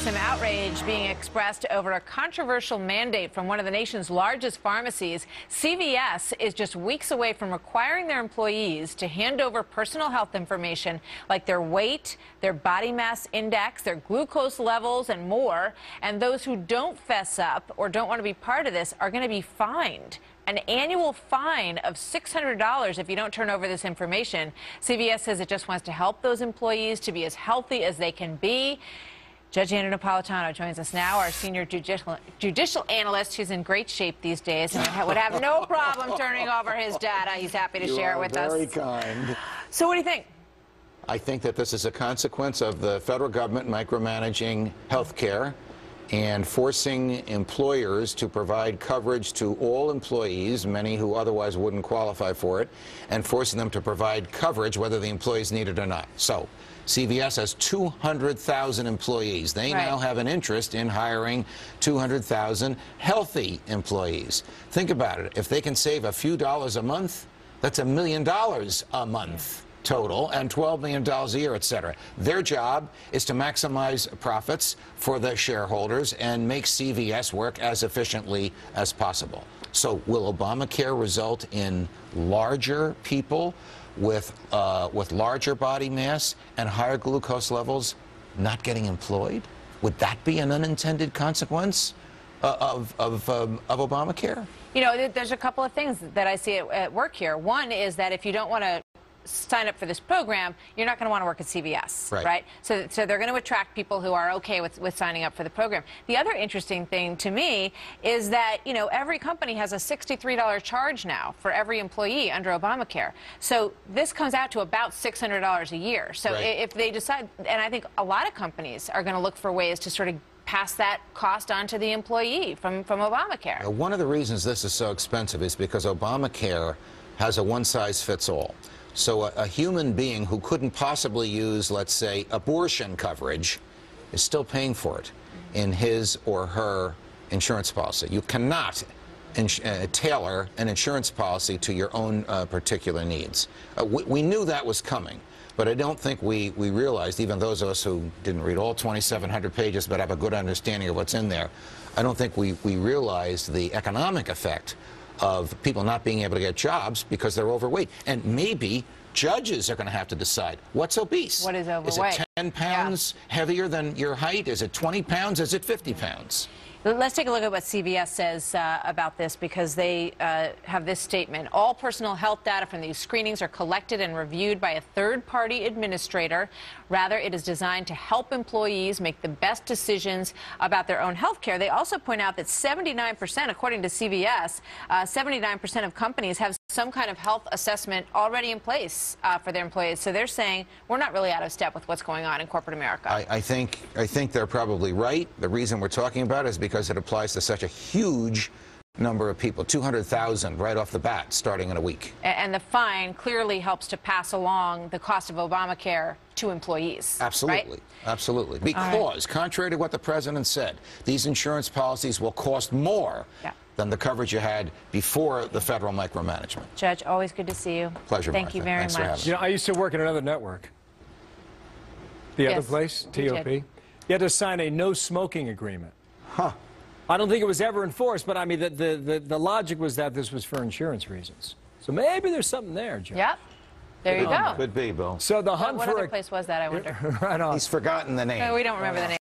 some outrage being expressed over a controversial mandate from one of the nation's largest pharmacies. CVS is just weeks away from requiring their employees to hand over personal health information like their weight, their body mass index, their glucose levels, and more. And those who don't fess up or don't want to be part of this are going to be fined. An annual fine of $600 if you don't turn over this information. CVS says it just wants to help those employees to be as healthy as they can be. Judge Andrew Napolitano joins us now, our senior judicial analyst, who's in great shape these days and would have no problem turning over his data. He's happy to share it with us. Very kind. So what do you think? I think that this is a consequence of the federal government micromanaging health care and forcing employers to provide coverage to all employees, many who otherwise wouldn't qualify for it, and forcing them to provide coverage whether the employees need it or not. So CVS has 200,000 employees. They now have an interest in hiring 200,000 healthy employees. Think about it. If they can save a few dollars a month, that's $1 million a month. Total, and $12 million a year, et cetera. Their job is to maximize profits for the shareholders and make CVS work as efficiently as possible. So will Obamacare result in larger people with larger body mass and higher glucose levels not getting employed? Would that be an unintended consequence of Obamacare? You know, there's a couple of things that I see at work here. One is that if you don't want to sign up for this program, you're not going to want to work at CVS, right? So they're going to attract people who are okay with signing up for the program. The other interesting thing to me is that, you know, every company has a $63 charge now for every employee under Obamacare. So this comes out to about $600 a year. So if they decide, and I think a lot of companies are going to look for ways to sort of pass that cost on to the employee from Obamacare. One of the reasons this is so expensive is because Obamacare has a one-size-fits-all. So a human being who couldn't possibly use, let's say, abortion coverage is still paying for it in his or her insurance policy. You cannot tailor an insurance policy to your own particular needs. We knew that was coming, but I don't think we realized, even those of us who didn't read all 2,700 pages but have a good understanding of what's in there, I don't think we realized the economic effect of people not being able to get jobs because they're overweight. And maybe judges are going to have to decide, what's obese? What is overweight? Is it 10 pounds heavier than your height? Is it 20 pounds? Is it 50 pounds? Let's take a look at what CVS says about this, because they have this statement. All personal health data from these screenings are collected and reviewed by a third-party administrator. Rather, it is designed to help employees make the best decisions about their own health care. They also point out that 79%, according to CVS, 79% of companies have some kind of health assessment already in place for their employees. So they're saying we're not really out of step with what's going on in corporate America. I think they're probably right. The reason we're talking about it is because it applies to such a huge number of people, 200,000 right off the bat, starting in a week. And the fine clearly helps to pass along the cost of Obamacare to employees. Absolutely. Right? Absolutely. Because, contrary to what the president said, these insurance policies will cost more than the coverage you had before the federal micromanagement. Judge, always good to see you. Pleasure, Thank Martha. you very Thanks much. for having me. You know, I used to work at another network. The other place, TOP. You had to sign a no-smoking agreement. Huh. I don't think it was ever enforced, but I mean, the logic was that this was for insurance reasons. So maybe there's something there, Joe. Yep. There you go. Could be, Bill. So the hunt what for other place was that, I wonder? Right on. He's forgotten the name. No, we don't remember the name.